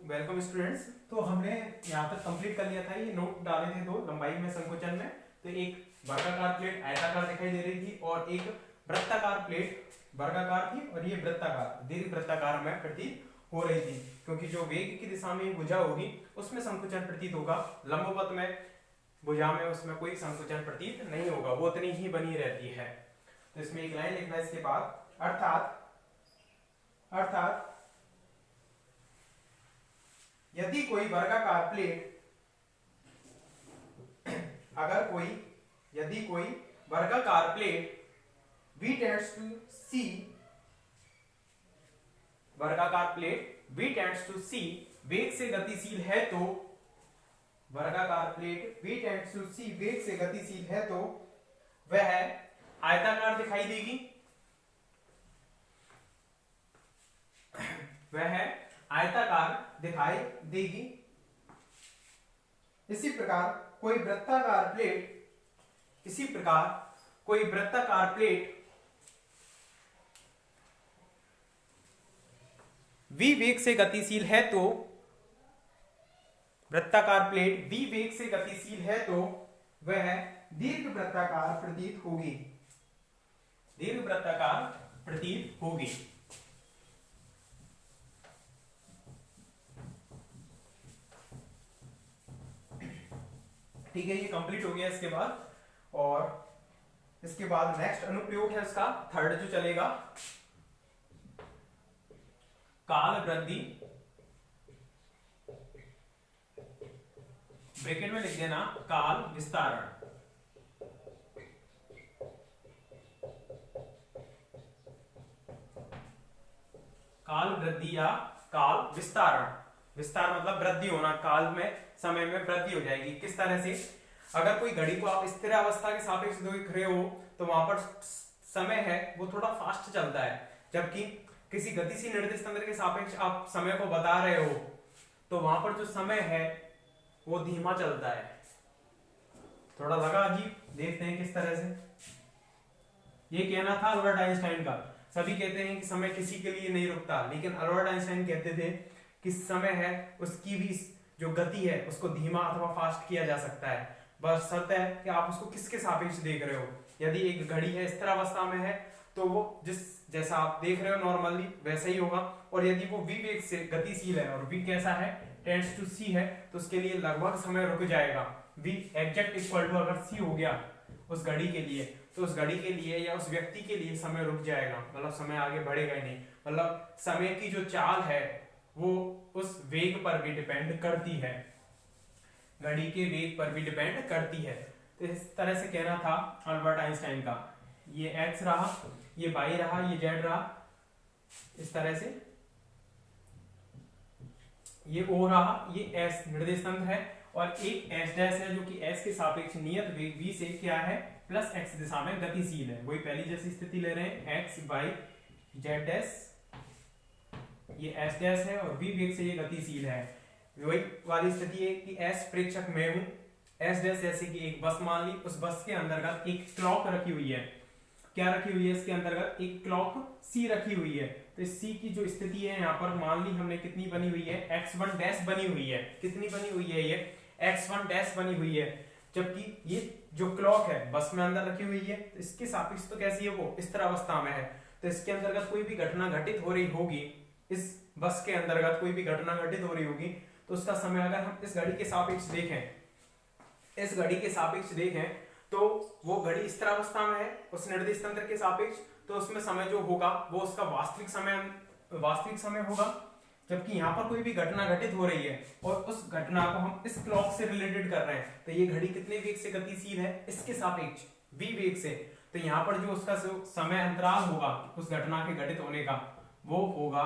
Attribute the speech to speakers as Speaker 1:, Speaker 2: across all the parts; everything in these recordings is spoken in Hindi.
Speaker 1: Welcome students. तो हमने यहाँ तक कंप्लीट कर लिया था, ये नोट डाले थे दो लंबाई में संकुचन में। तो एक वर्गाकार प्लेट आयताकार दिखाई दे रही थी और एक वृत्ताकार प्लेट वर्गाकार थी और ये वृत्ताकार दीर्घ वृत्ताकार हमें प्रतीत हो रही थी, क्योंकि जो वेग की दिशा में भुजा होगी उसमें संकुचन प्रतीत होगा, लंबवत में भुजा में उसमें कोई संकुचन प्रतीत नहीं होगा, वो उतनी ही बनी रहती है। तो इसमें एक लाइन लिखना है इसके बाद, अर्थात यदि कोई वर्गाकार प्लेट यदि कोई वर्गाकार plate V tends to C, वर्गाकार plate V tends to C वेग से गतिशील है तो, वर्गाकार plate V tends to C वेग से गतिशील है तो वह आयताकार दिखाई देगी, वह आयताकार दिखाई देगी। इसी प्रकार कोई वृत्ताकार प्लेट V वेग से गतिशील है तो, वृत्ताकार प्लेट V वेग से गतिशील है तो वह दीर्घ वृत्ताकार प्रतीत होगी, दीर्घ वृत्ताकार प्रतीत होगी। ठीक है, ये कंप्लीट हो गया इसके बाद। और इसके बाद नेक्स्ट अनुप्रयोग है उसका थर्ड जो चलेगा, काल वृद्धि, ब्रैकेट में लिख देना काल विस्तारण। काल वृद्धि या काल विस्तारण, विस्तार मतलब वृद्धि होना, काल में समय में वृद्धि हो जाएगी। किस तरह से, अगर कोई घड़ी को आप स्थिर अवस्था के सापेक्ष देख रहे हो तो वहां पर समय है वो थोड़ा फास्ट चलता है, जबकि किसी गतिशील निर्देश तंत्र के सापेक्ष आप समय को बता रहे हो तो वहां पर जो समय है वो धीमा चलता है। थोड़ा लगा अजीब, देखते हैं किस तरह से। ये कहना था अल्बर्ट आइंस्टाइन का। सभी कहते हैं कि समय किसी के लिए नहीं रुकता, लेकिन अल्बर्ट आइंस्टाइन कहते थे कि समय है उसकी भी जो गति है उसको धीमा अथवा फास्ट किया जा सकता है, बस शर्त है कि आप उसको किसके सापेक्ष देख रहे हो। यदि एक घड़ी है स्थिर अवस्था में है तो वो जैसा आप देख रहे हो नॉर्मली वैसा ही होगा, और यदि वो v वेग से गतिशील है और v कैसा है, टेंड्स टू c है, तो उसके लिए लगभग समय रुक जाएगा। v एग्जैक्ट इक्वल टू अगर c हो गया उस घड़ी के लिए, तो उस घड़ी के लिए या उस व्यक्ति के लिए समय रुक जाएगा, मतलब समय आगे बढ़ेगा ही नहीं। मतलब समय की जो चाल है वो उस वेग पर भी डिपेंड करती है, घड़ी के वेग पर भी डिपेंड करती है। तो इस तरह से कहना था अल्बर्ट आइंस्टाइन का। ये x रहा, ये y रहा, ये z रहा, इस तरह से ये O रहा, ये S निर्देश तंत्र है, और एक S डैश है जो कि S के सापेक्ष नियत वेग v से क्या है प्लस x दिशा में गतिशील है। वही पहली जैसी स्थिति ले रहे हैं, x y z डैश, ये S डैश है और v वेग से ये गतिशील है। वही वाली स्थिति है कि S प्रेक्षक में हूं, S डैश जैसे कि एक बस मान ली, उस बस के अंतर्गत एक क्लॉक रखी हुई है। क्या रखी हुई है इसके अंतर्गत? एक क्लॉक C रखी हुई है। तो इस C की जो स्थिति है यहाँ पर मान ली हमने कितनी बनी हुई है, x1 डैश बनी हुई है। कितनी बनी हुई है? ये x1 डैश बनी हुई है, जबकि ये जो क्लॉक है बस में अंदर रखी हुई है, तो इसके सापेक्ष तो कैसी है, वो स्थिर अवस्था में है। तो इसके अंतर्गत कोई भी घटना घटित हो रही होगी, इस बस के अंतर्गत कोई भी घटना घटित हो रही होगी, तो उसका समय अगर हम इस घड़ी के सापेक्ष देखें, इस घड़ी के सापेक्ष देखें तो वो घड़ी स्थिर अवस्था में है उस निर्देश तंत्र के सापेक्ष, तो उसमें समय जो होगा वो उसका वास्तविक समय होगा। जबकि यहाँ पर कोई भी घटना घटित हो रही है और उस घटना को हम इस क्लॉक से रिलेटेड कर रहे हैं, तो ये घड़ी कितने वेग से गतिशील है, इसके सापेक्ष v वेग से। तो यहाँ पर जो उसका समय अंतराल होगा उस घटना के घटित होने का, वो होगा,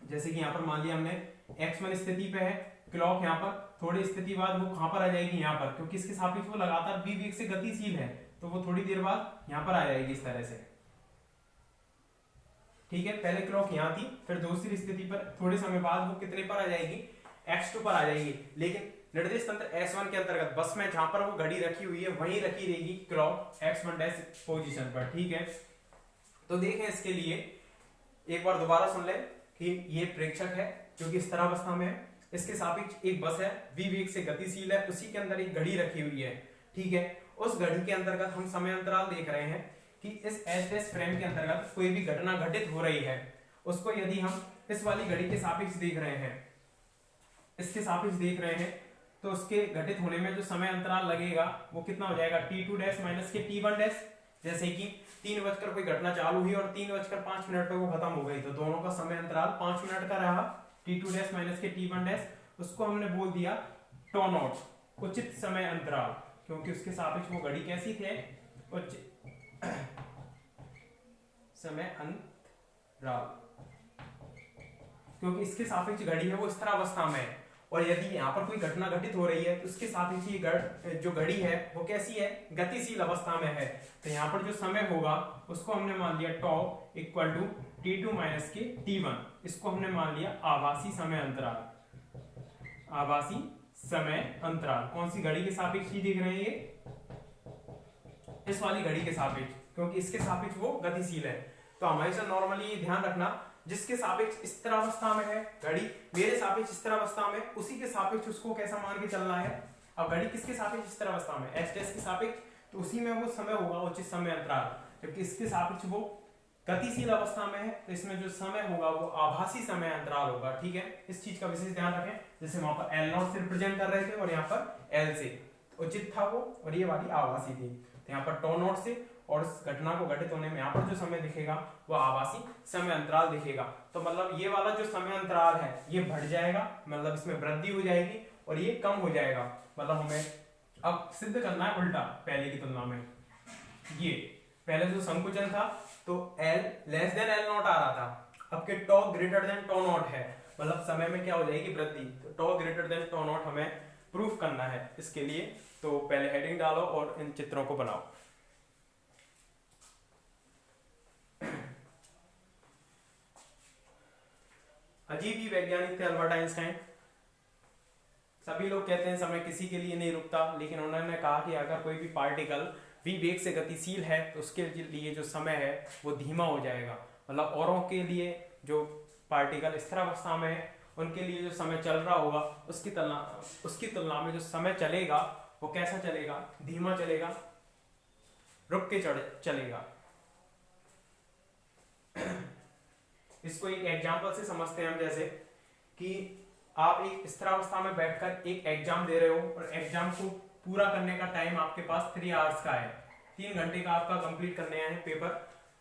Speaker 1: जैसे कि यहाँ पर मान लिया हमने x1 स्थिति पे है क्लॉक, यहाँ पर थोड़ी स्थिति बाद वो कहां पर आ जाएगी, यहाँ पर, क्योंकि इसके सापेक्ष वो लगातार v वेग से गतिशील है, तो वो थोड़ी देर बाद यहाँ पर आ जाएगी इस तरह से। ठीक है, पहले क्लॉक यहाँ थी, फिर दूसरी स्थिति पर थोड़े समय बाद वो कितने पर आ जाएगी, x2 पर आ जाएगी। लेकिन निर्देश तंत्र S1 के अंतर्गत बस में जहां पर वो घड़ी रखी हुई है वहीं रखी रहेगी क्लॉक x1 डैश पोजीशन पर। ठीक है, तो देखें इसके लिए एक बार दोबारा सुन लें कि ये प्रेक्षक है, जो कि स्थिरावस्था में है। इसके सापेक्ष एक बस है, v वेग से गतिशील है, उसी के अंदर एक घड़ी रखी हुई है, ठीक है। उस घड़ी के अंतर्गत हम समय अंतराल देख रहे हैं कि इस एच फ्रेम के अंतर्गत कोई भी घटना घटित हो रही है, उसको यदि हम इस वाली घड़ी के सापेक्ष देख रहे हैं, इसके सापेक्ष देख रहे हैं, तो उसके घटित होने में जो समय अंतराल लगेगा वो कितना हो जाएगा, t2 डैश माइनस के t1 डैश। जैसे कि 3 बजकर कोई घटना चालू हुई और 3:05 पे वो खत्म हो गई, तो दोनों का समय अंतराल 5 मिनट का रहा, t2 डैश माइनस के t1 डैश। उसको हमने बोल दिया टो नॉट, उचित समय अंतराल, क्योंकि उसके सापेक्ष वो घड़ी कैसी थे, समय अंतराल, क्योंकि इसके सापेक्ष घड़ी है वो स्थिरावस्था में है, और यदि यहाँ पर कोई घटना घटित हो रही है तो उसके सापेक्ष ये जो घड़ी है वो कैसी है, गतिशील अवस्था में है। तो यहाँ पर जो समय होगा उसको हमने मान लिया टॉ इक्वल टू t2 माइनस के t1, इसको हमने मान लिया आभासी समय अंतराल। आभासी समय अंतराल कौन सी घड़ी के सापेक्ष ही दिख रहे हैं, ये इस वाली घड़ी के सापेक्ष, क्योंकि इसके सापेक्ष वो गतिशील है। तो हमेशा नॉर्मली ध्यान रखना, जिसके सापेक्ष स्थिरावस्था में है घड़ी, मेरे सापेक्ष स्थिरावस्था में, उसी के सापेक्ष उसको कैसा मान के चलना है। अब घड़ी किसके सापेक्ष स्थिरावस्था में, एच डैश के सापेक्ष, तो उसी में वो समय होगा उचित समय अंतराल। जबकि इसके सापेक्ष वो गतिशील अवस्था में है, तो इसमें जो समय होगा वो आभासी समय अंतराल होगा, ठीक है। इस चीज का विशेष ध्यान रखें, जैसे वहां पर L0 से रिप्रेजेंट कर रहे थे और यहाँ पर L से, उचित था वो, और ये वाली आभासी थी। तो यहाँ पर टो नॉट से, और इस घटना को घटित होने में यहाँ पर जो समय दिखेगा वो आभासी समय अंतराल दिखेगा। तो मतलब ये वाला जो समय अंतराल है ये बढ़ जाएगा, मतलब इसमें वृद्धि हो जाएगी, और ये कम हो जाएगा। मतलब हमें अब सिद्ध करना है उल्टा पहले की तुलना में। ये पहले जो संकुचन था तो L less than L naught आ रहा था, अब के tau greater than tau naught है, मतलब समय में क्या हो जाएगी, वृद्धि। तो tau greater than tau naught हमें प्रूफ करना है। इसके लिए तो पहले हेडिंग डालो और इन चित्रों को बनाओ। अजीब ही वैज्ञानिक थे अल्बर्ट आइंस्टाइन। सभी लोग कहते हैं समय किसी के लिए नहीं रुकता, लेकिन उन्होंने कहा कि अगर कोई भी पार्टिकल v वेग से गतिशील है तो उसके लिए जो समय है वो धीमा हो जाएगा। मतलब औरों के लिए जो पार्टिकल स्थिरावस्था में है उनके लिए जो समय चल रहा होगा उसकी तुलना में जो समय चलेगा वो कैसा चलेगा, धीमा चलेगा, रुक के चलेगा। इसको एक एग्जांपल से समझते हैं हम, जैसे कि आप एक स्थिरावस्था में बैठकर एक एग्जाम दे रहे हो और एग्जाम को पूरा करने का टाइम आपके पास 3 आवर्स का है, 3 घंटे का आपका कंप्लीट करने हैं पेपर,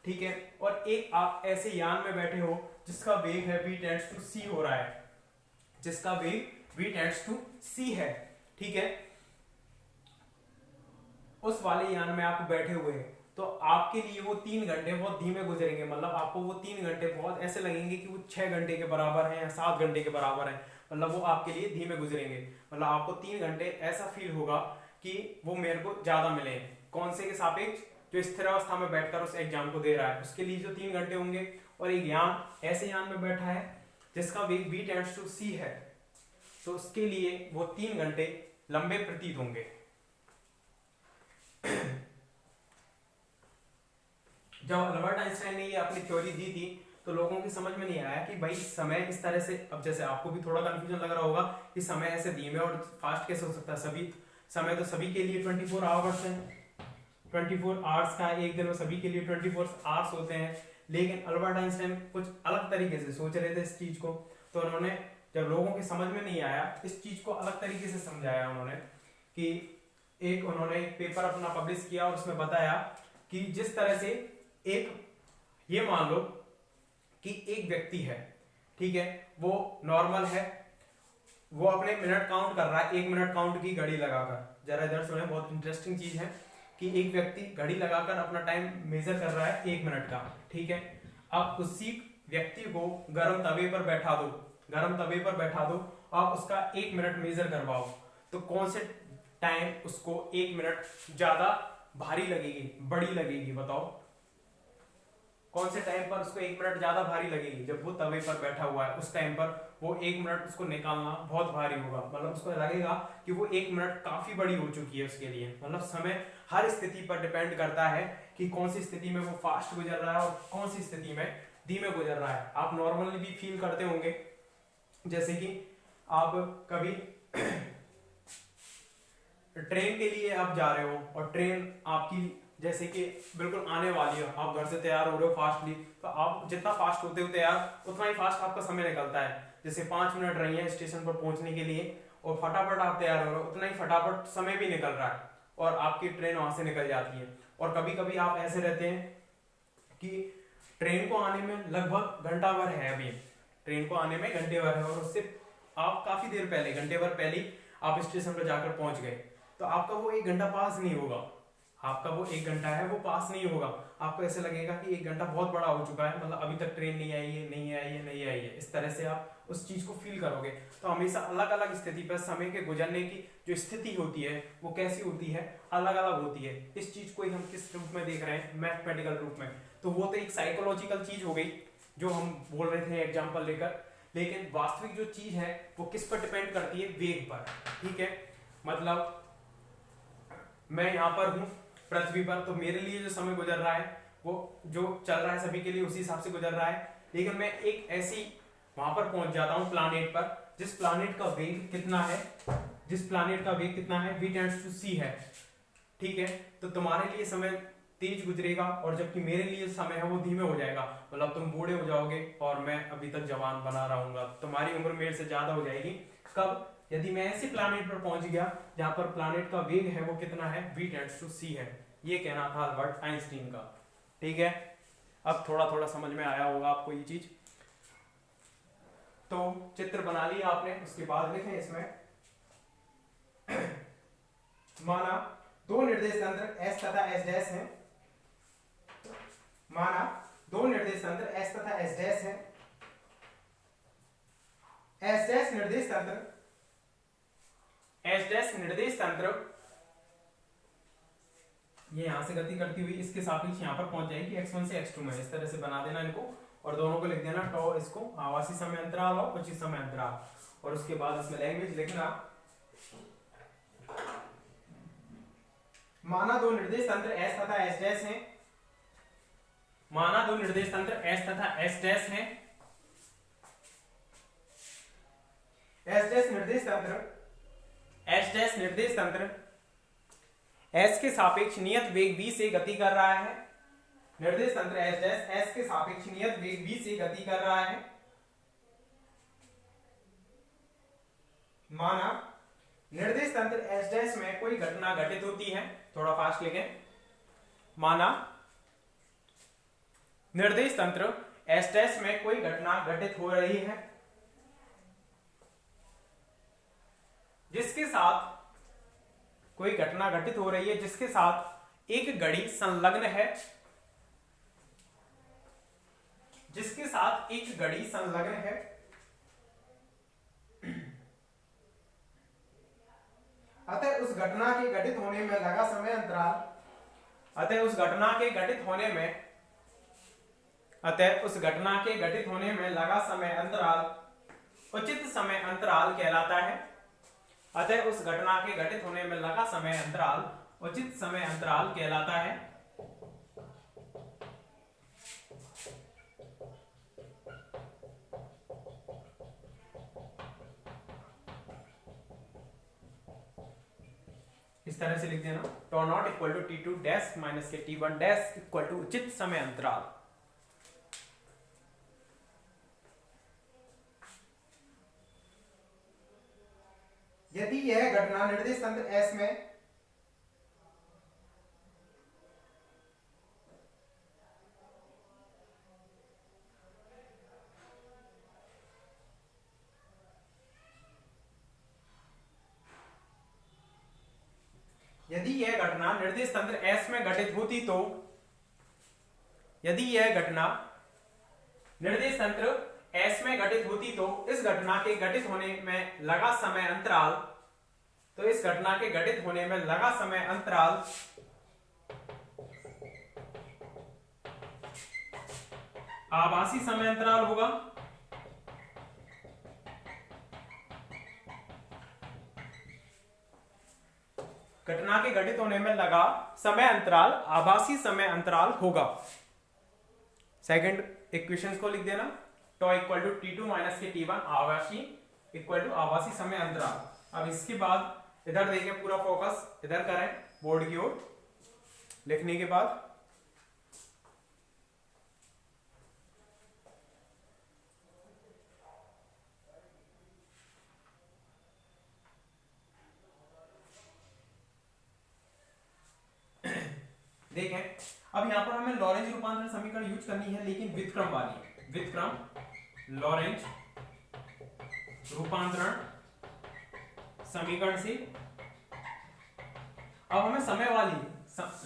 Speaker 1: ठीक है। और एक आप ऐसे यान में बैठे हो जिसका वेग है v टेंड्स टू c हो रहा है, जिसका वेग v टेंड्स टू c है, ठीक है। उस वाले यान में आप बैठे हुए हैं, तो आपके लिए वो 3 घंटे बहुत धीमे गुजरेंगे। मतलब आपको वो 3 घंटे बहुत ऐसे लगेंगे कि वो 6 घंटे के बराबर है या 7 घंटे के बराबर है, मतलब वो आपके लिए धीमे गुजरेंगे। मतलब आपको 3 घंटे ऐसा फील होगा कि वो मेरे को ज्यादा मिले। कौन से के सापेक्ष, जो स्थिरावस्था में बैठकर उस एग्जाम को दे रहा है उसके लिए जो 3 घंटे होंगे, और एक यान ऐसे यान में बैठा है जिसका वेग v टेंड्स टू c है, तो उसके लिए वो 3 घंटे लंबे प्रतीत होंगे। जब अल्बर्ट आइंस्टाइन ने ये अपनी थ्योरी दी थी तो लोगों की समझ में नहीं आया कि भाई समय इस तरह से, अब जैसे आपको भी थोड़ा कंफ्यूजन लग रहा होगा कि समय ऐसे धीमे और फास्ट कैसे हो सकता है। सभी समय तो सभी के लिए 24 आवर्स है, 24 आवर्स का एक दिन में सभी के लिए 24 आवर्स होते हैं। लेकिन अल्बर्ट आइंस्टाइन कुछ अलग तरीके से सोच रहे थे इस चीज को, तो उन्होंने जब लोगों के समझ में नहीं आया इस चीज को अलग तरीके से समझाया उन्होंने, कि उन्होंने एक पेपर अपना पब्लिश किया और उसमें बताया कि जिस तरह से ये मान लो कि एक व्यक्ति है, ठीक है, वो नॉर्मल है, वो अपने मिनट काउंट कर रहा है 1 मिनट काउंट की घड़ी लगाकर। जरा इधर सुने, बहुत इंटरेस्टिंग चीज है कि एक व्यक्ति घड़ी लगाकर अपना टाइम मेजर कर रहा है 1 मिनट का, ठीक है। अब उसी व्यक्ति को गर्म तवे पर बैठा दो, आप उसका 1 मिनट मेजर करवाओ, तो कौन से टाइम उसको 1 मिनट ज्यादा भारी लगेगी, बड़ी लगेगी, बताओ कौन से टाइम पर उसको 1 मिनट ज्यादा भारी लगेगी? जब वो तवे पर बैठा हुआ है उस टाइम पर वो 1 मिनट उसको निकालना बहुत भारी होगा। मतलब उसको लगेगा कि वो 1 मिनट काफी बड़ी हो चुकी है उसके लिए। मतलब समय हर स्थिति पर डिपेंड करता है कि कौन सी स्थिति में वो फास्ट गुजर रहा है और कौन सी स्थिति में धीमे गुजर रहा है। आप नॉर्मली भी फील करते होंगे जैसे कि आप कभी ट्रेन के लिए आप जा रहे हो और ट्रेन आपकी जैसे कि बिल्कुल आने वाली है, आप घर से तैयार हो रहे हो फास्टली, तो आप जितना फास्ट होते हो तैयार उतना ही फास्ट आपका समय निकलता है। जैसे 5 मिनट रही है स्टेशन पर पहुंचने के लिए और फटाफट आप तैयार हो रहे हो, उतना ही फटाफट समय भी निकल रहा है और आपकी ट्रेन वहां से निकल जाती है। और कभी कभी आप ऐसे रहते हैं कि ट्रेन को आने में लगभग घंटा भर है, अभी ट्रेन को आने में घंटे भर है और उससे आप काफी देर पहले, घंटे भर पहले आप स्टेशन पर जाकर पहुंच गए, तो आपका वो 1 घंटा पास नहीं होगा, आपका वो 1 घंटा है वो पास नहीं होगा। आपको ऐसे लगेगा कि 1 घंटा बहुत बड़ा हो चुका है, मतलब अभी तक ट्रेन नहीं आई है, नहीं आई है, नहीं आई है, इस तरह से आप उस चीज को फील करोगे। तो हमेशा अलग अलग स्थिति पर समय के गुजरने की जो स्थिति होती है वो कैसी होती है, अलग अलग होती है। इस चीज को ही हम किस रूप में देख रहे हैं, मैथमेटिकल रूप में। तो वो तो एक साइकोलॉजिकल चीज हो गई जो हम बोल रहे थे एग्जाम्पल लेकर, लेकिन वास्तविक जो चीज है वो किस पर डिपेंड करती है, वेग पर। ठीक है, मतलब मैं यहाँ पर हूँ पृथ्वी पर, तो मेरे लिए जो समय गुजर रहा है वो जो चल रहा है सभी के लिए उसी हिसाब से गुजर रहा है। लेकिन मैं एक ऐसी वहां पर पहुंच जाता हूँ प्लानेट पर, जिस प्लानेट का वेग कितना है, जिस प्लानेट का वेग कितना है, v टेंड्स टू c है। ठीक है, तो तुम्हारे लिए समय तेज गुजरेगा और जबकि मेरे लिए समय है वो धीमे हो जाएगा, मतलब तुम बूढ़े हो जाओगे और मैं अभी तक जवान बना रहूंगा, तुम्हारी उम्र मेरे से ज्यादा हो जाएगी। कब? यदि मैं ऐसे प्लानेट पर पहुंच गया जहां पर प्लानेट का वेग है वो कितना है, v टेंड्स टू c है। ये कहना था अल्बर्ट आइंस्टीन का। ठीक है, अब थोड़ा थोड़ा समझ में आया होगा आपको ये चीज। तो चित्र बना लिया आपने, उसके बाद लिखें इसमें माना दो निर्देश तंत्र S तथा S डैश हैं, माना दो निर्देश तंत्र S तथा S डैश हैं। S डैश निर्देश तंत्र, S डैश निर्देश तंत्र ये यहां से गति करती हुई इसके सापेक्ष यहां पर पहुंच जाएगी x1 से x2 में। इस तरह से बना देना इनको और दोनों को लिख देना टॉ, इसको आवासी समय अंतराल और उचित समय अंतराल, और उसके बाद इसमें लैंग्वेज लिखना। माना दो निर्देश तंत्र S तथा S डैश हैं, माना दो निर्देश तंत्र S तथा S डैश हैं। S डैश निर्देश तंत्र, S डैश निर्देश तंत्र S के सापेक्ष नियत वेग v से गति कर रहा है। निर्देश तंत्र S डैश S के सापेक्ष नियत वेग v से गति कर रहा है। माना निर्देश तंत्र S डैश में कोई घटना घटित होती है, थोड़ा फास्ट लिखें। माना निर्देश तंत्र S डैश में कोई घटना घटित हो रही है जिसके साथ, कोई घटना घटित हो रही है जिसके साथ एक घड़ी संलग्न है, जिसके साथ एक घड़ी संलग्न है। अतः उस घटना के घटित होने में लगा समय अंतराल, अतः उस घटना के घटित होने में, अतः उस घटना के घटित होने में लगा समय अंतराल उचित समय अंतराल कहलाता है। अतः उस घटना के घटित होने में लगा समय अंतराल उचित समय अंतराल कहलाता है। इस तरह से लिख देना, tau naught equal to T2 dash minus के T1 डैश इक्वल टू उचित समय अंतराल। यदि यह घटना निर्देश तंत्र S में यदि यह घटना निर्देश तंत्र S में घटित होती तो, यदि यह घटना निर्देश तंत्र S में घटित होती तो इस घटना के घटित होने में लगा समय अंतराल, तो इस घटना के घटित होने में लगा समय अंतराल आभासी समय अंतराल होगा। घटना के घटित होने में लगा समय अंतराल आभासी समय अंतराल होगा। सेकंड इक्वेशन को लिख देना, टॉ इक्वल टू T2 माइनस के T1 आभासी इक्वल टू आभासी समय अंतराल। अब इसके बाद इधर देखें, पूरा फोकस इधर करें बोर्ड की ओर। लिखने के बाद देखें, अब यहां पर हमें लॉरेंज रूपांतरण समीकरण यूज करनी है, लेकिन व्युत्क्रम वाली, व्युत्क्रम लॉरेंज रूपांतरण समीकरण से। अब हमें समय वाली,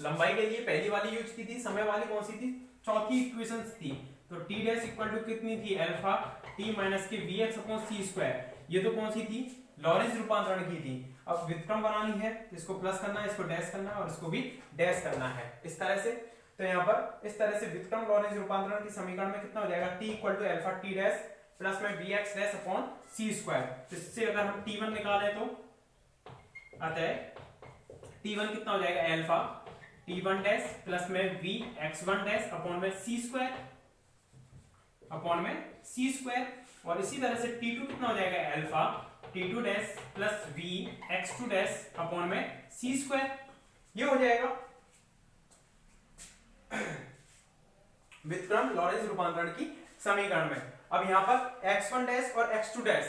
Speaker 1: लंबाई के लिए पहली वाली यूज की थी, समय वाली कौन सी थी, चौथी इक्वेशन थी। तो टी डैश इक्वल टू कितनी थी, अल्फा टी माइनस के V X upon C square. ये तो कौन सी थी, लॉरेंज रूपांतरण की थी। अब व्युत्क्रम बनानी है, इसको प्लस करना है, इसको डैश करना है और इसको भी डैश करना है, इस तरह से। तो यहाँ पर इस तरह से व्युत्क्रम लॉरेंज रूपांतरण की समीकरण में कितना हो जाएगा, T equal to alpha T dash plus में V X dash upon C square. तो इससे अगर हम T1 निकालें तो अतः T1 कितना हो जाएगा, अल्फा T1 डैश प्लस में वी x1 डैश अपॉन में सी स्क्वायर, अपॉन में सी स्क्वायर। और इसी तरह से T2 कितना हो जाएगा, alpha T2 dash plus V x2 dash upon में सी स्क्वायर। ये हो जाएगा व्युत्क्रम लॉरेंज रूपांतरण की समीकरण में। अब यहां पर x1 डैश और x2 डैश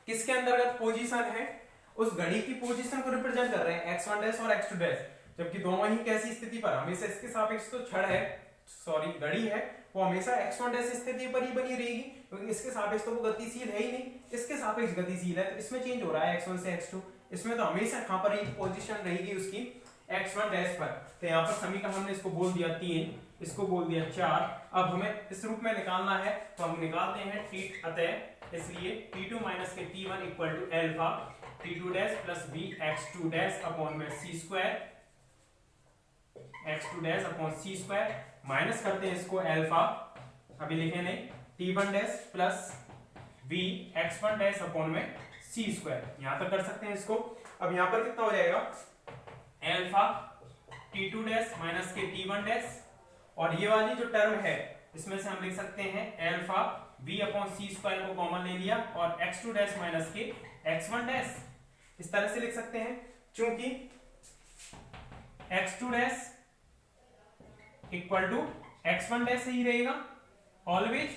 Speaker 1: किसके अंतर्गत पोजीशन है, उस घड़ी की पोजीशन को रिप्रेजेंट कर रहे हैं, x1 डैश और x2 डैश। जबकि दोनों ही कैसी स्थिति पर, हमेशा इसके सापेक्ष तो छड़ है, सॉरी घड़ी है, वो हमेशा x1 डैश स्थिति पर ही बनी रहेगी, क्योंकि इसके सापेक्ष तो वो गतिशील है ही नहीं, इसके सापेक्ष गतिशील है। तो इसमें चेंज हो रहा है x1 से x2, इसमें तो हमेशा कहां पर पोजीशन रहेगी उसकी, x1 डैश पर। तो यहाँ पर समीकरण हमने इसको बोल दिया 3, इसको बोल दिया 4। अब हमें इस रूप में निकालना है, तो हम निकालते हैं टी, अतः इसलिए T2 माइनस के T1 equal to alpha T2 dash plus V x2 dash upon में C square, x2 dash upon C square. Minus करते हैं इसको, अल्फा अभी लिखे नहीं, T1 dash plus V x1 dash upon में सी स्क्वायर। यहां तक कर सकते हैं इसको। अब यहां पर कितना हो जाएगा, अल्फा T2 डैश माइनस के T1 डैश, और ये वाली जो टर्म है इसमें से हम लिख सकते हैं alpha v upon C square को कॉमन ले लिया, और x2 डैश माइनस के x1 डैश, इस तरह से लिख सकते हैं। चूंकि x2 dash equal to x1 dash ही रहेगा, always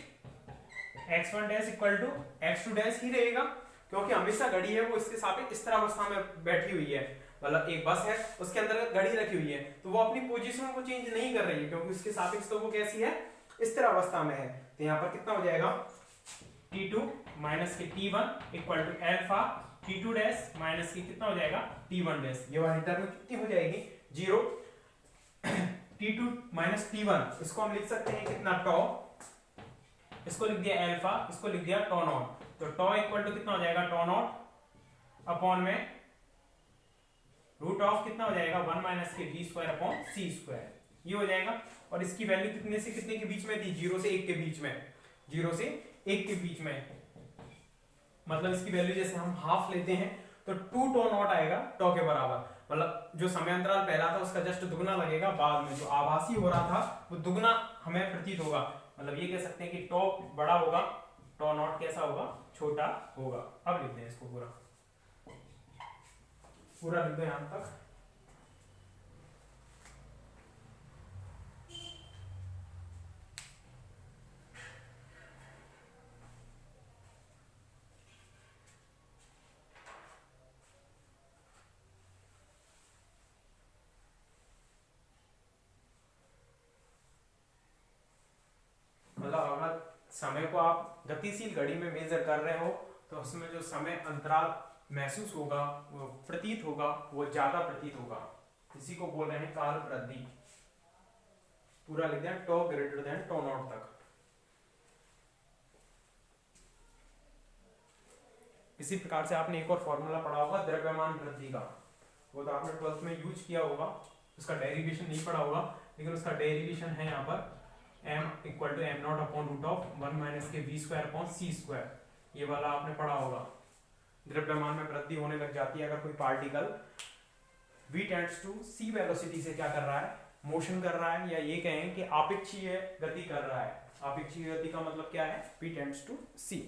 Speaker 1: x1 dash equal to x2 dash ही रहेगा, क्योंकि हमेशा घड़ी है वो इसके सापेक्ष इस तरह अवस्था में बैठी हुई है। मतलब एक बस है, उसके अंदर घड़ी रखी हुई है, तो वो अपनी पोजीशन को चेंज नहीं कर रही है, क्योंकि उसके सापेक्ष तो वो कैसी है, इस तरह अवस्था में है। तो यहाँ पर कितना हो जाएगा, T2 माइनस के T1 equal to alpha T2 dash minus की कितना हो जाएगा, T1 डैश। ये वाली टर्म कितनी हो जाएगी, 0। T2 माइनस T1 इसको हम लिख सकते हैं कितना, टॉ, इसको लिख दिया अल्फा, इसको लिख दिया टॉ नॉट। तो टॉ इक्वल टू कितना हो जाएगा, टॉ नॉट अपॉन में रूट ऑफ कितना हो जाएगा, 1 माइनस के V square upon C square, ये हो जाएगा। और इसकी वैल्यू कितने से कितने के बीच में थी, 0 से 1 के बीच में, 0 से 1 के बीच में। मतलब इसकी वैल्यू जैसे हम हाफ लेते हैं तो 2 टॉ नॉट आएगा, टॉ के बराबर। मतलब जो समय अंतराल पहला था उसका जस्ट दुगना लगेगा, बाद में जो आभासी हो रहा था वो दुगना हमें प्रतीत होगा। मतलब ये कह सकते हैं कि टॉ बड़ा होगा, टॉ नॉट कैसा होगा, छोटा होगा। अब लिखते हैं इसको पूरा लिख दो यहां तक। मतलब अगर समय को आप गतिशील घड़ी में मेजर कर रहे हो तो उसमें जो समय अंतराल महसूस होगा, वो प्रतीत होगा, वो ज्यादा प्रतीत होगा। इसी को बोल रहे हैं काल वृद्धि। पूरा लिख दें, टॉ ग्रेटर देन टॉ नॉट तक। इसी प्रकार से आपने एक और फॉर्मूला पढ़ा होगा द्रव्यमान वृद्धि का, वो तो आपने 12th में यूज किया होगा, उसका डेरिवेशन नहीं पढ़ा होगा, लेकिन उसका डेरिवेशन है यहाँ पर m equal to M naught upon root of 1 minus के V square upon C square. ये वाला आपने पढ़ा होगा। द्रव्यमान में वृद्धि होने लग जाती है अगर कोई particle v tends to c velocity से क्या कर रहा है, मोशन कर रहा है, या ये कहें कि आपेक्षीय गति कर रहा है। आपेक्षीय गति का मतलब क्या है? P tends to C।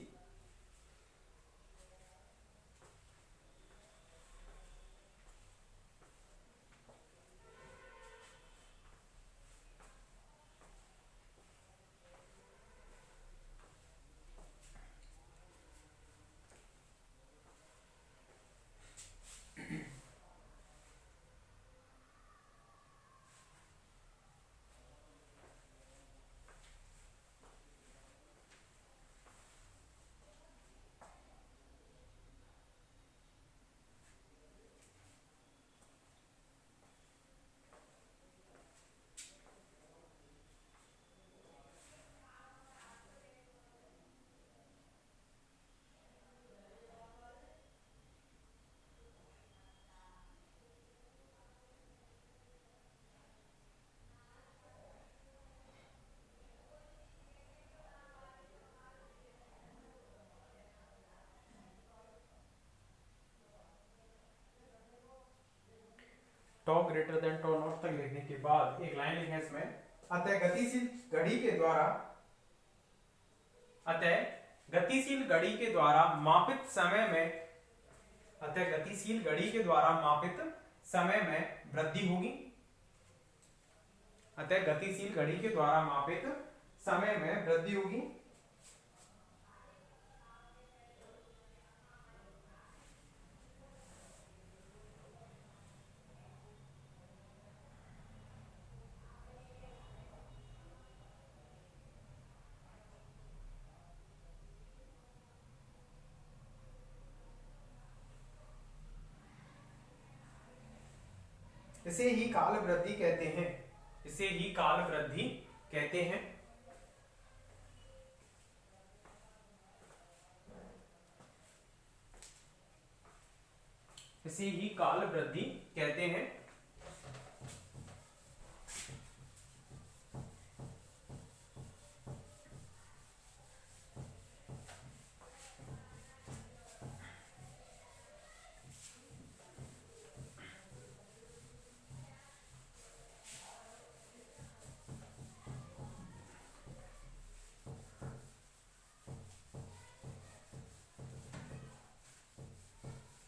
Speaker 1: Tau greater than tau naught तक लिखने के बाद एक लाइन लिखे इसमें, अतः गतिशील घड़ी के द्वारा मापित समय में वृद्धि होगी। अतः गतिशील घड़ी के द्वारा मापित समय में वृद्धि होगी। इसे ही काल वृद्धि कहते हैं। इसे ही काल वृद्धि कहते हैं। इसे ही काल वृद्धि कहते हैं।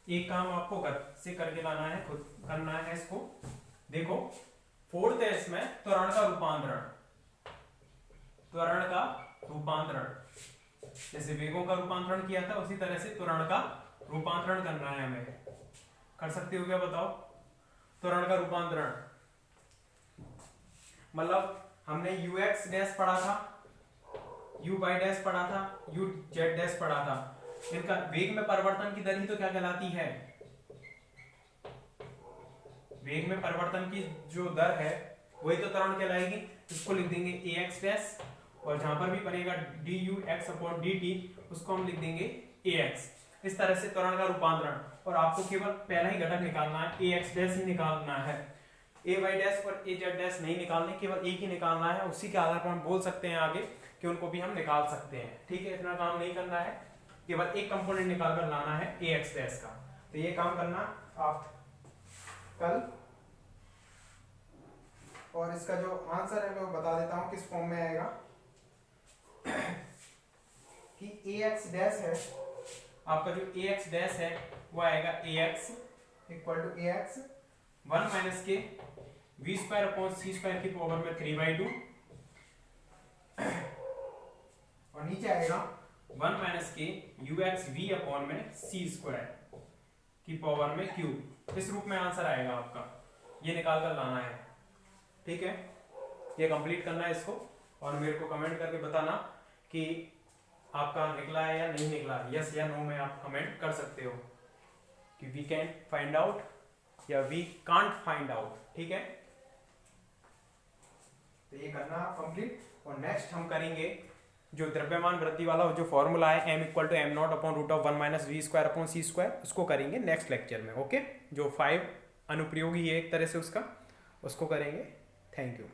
Speaker 1: एक काम आपको घर से करके लाना है, खुद करना है इसको। देखो, फोर्थ है इसमें त्वरण का रूपांतरण। जैसे वेगों का रूपांतरण किया था, उसी तरह से त्वरण का रूपांतरण करना है हमें। कर सकते हो क्या बताओ? त्वरण का रूपांतरण मतलब हमने ux डैश पढ़ा था, uy डैश पढ़ा था, uz डैश पढ़ा था। इनका वेग में परिवर्तन की दर ही तो क्या कहलाती है? वेग में परिवर्तन की जो दर है वही तो त्वरण कहलाएगी। इसको लिख देंगे ax डैश, और जहां पर भी बनेगा dux/dt उसको हम लिख देंगे ax। इस तरह से त्वरण का रूपांतरण। और आपको केवल पहला ही घटक निकालना है, ax डैश ही निकालना है। ay डैश और az डैश नहीं निकालने, केवल एक ही निकालना है। उसी के आधार पर हम बोल सकते हैं आगे कि उनको भी हम निकाल सकते हैं। ठीक है, इतना काम नहीं करना है, केवल एक कंपोनेंट निकाल कर लाना है ax डैश का। तो ये काम करना आप कल। और इसका जो आंसर है मैं बता देता हूं किस फॉर्म में आएगा कि ax डैश है, आपका जो ax डैश है वो आएगा ax equal to ax 1 minus के v square upon c square की पावर में 3/2, और नीचे आएगा 1 माइनस के ux v अपॉन में c स्क्वायर की पावर में क्यूब। इस रूप में आंसर आएगा आपका, ये निकाल कर लाना है। ठीक है, ये कंप्लीट करना है इसको, और मेरे को कमेंट करके बताना कि आपका निकला है या नहीं निकला। यस या नो में आप कमेंट कर सकते हो कि वी कैन फाइंड आउट या वी कांट फाइंड आउट। ठीक है, तो ये करना कंप्लीट। और नेक्स्ट हम करेंगे जो द्रव्यमान वृद्धि वाला जो फॉर्मूला है m equal to m0/√1 minus v square upon c square, उसको करेंगे नेक्स्ट लेक्चर में। ओके, जो 5 अनुप्रयोगी है एक तरह से उसका, उसको करेंगे। Thank you.